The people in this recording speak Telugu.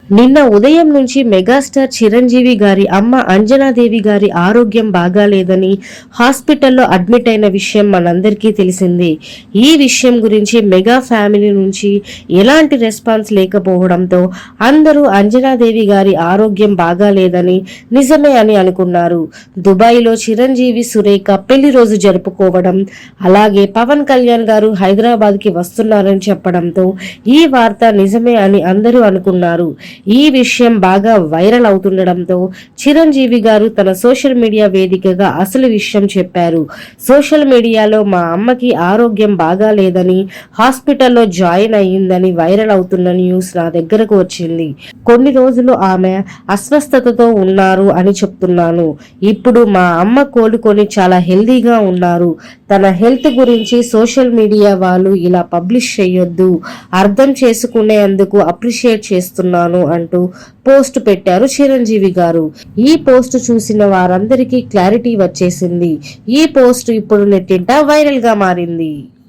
నిన్న ఉదయం నుంచి మెగాస్టార్ చిరంజీవి గారి అమ్మ అంజనాదేవి గారి ఆరోగ్యం బాగాలేదని హాస్పిటల్లో అడ్మిట్ అయిన విషయం మనందరికీ తెలిసిందే. ఈ విషయం గురించి మెగా ఫ్యామిలీ నుంచి ఎలాంటి రెస్పాన్స్ లేకపోవడంతో అందరూ అంజనాదేవి గారి ఆరోగ్యం బాగాలేదని నిజమే అని అనుకున్నారు. దుబాయ్లో చిరంజీవి సురేఖ పెళ్లి రోజు జరుపుకోవడం, అలాగే పవన్ కళ్యాణ్ గారు హైదరాబాద్కి వస్తున్నారని చెప్పడంతో ఈ వార్త నిజమే అని అందరూ అనుకున్నారు. ఈ విషయం బాగా వైరల్ అవుతుండడంతో చిరంజీవి గారు తన సోషల్ మీడియా వేదికగా అసలు విషయం చెప్పారు. సోషల్ మీడియాలో మా అమ్మకి ఆరోగ్యం బాగా లేదని, హాస్పిటల్లో జాయిన్ అయ్యిందని వైరల్ అవుతున్న న్యూస్ నా దగ్గరకు వచ్చింది. కొన్ని రోజులు ఆమె అస్వస్థతతో ఉన్నారు అని చెప్తున్నాను. ఇప్పుడు మా అమ్మ కోలుకొని చాలా హెల్దీగా ఉన్నారు. తన హెల్త్ గురించి సోషల్ మీడియా వాళ్ళు ఇలా పబ్లిష్ చేయొద్దు, అర్థం చేసుకునేందుకు అప్రిషియేట్ చేస్తున్నాను అంటూ పోస్ట్ పెట్టారు చిరంజీవి గారు. ఈ పోస్ట్ చూసిన వారందరికీ క్లారిటీ వచ్చేసింది. ఈ పోస్ట్ ఇప్పుడు నెట్టింట వైరల్ గా మారింది.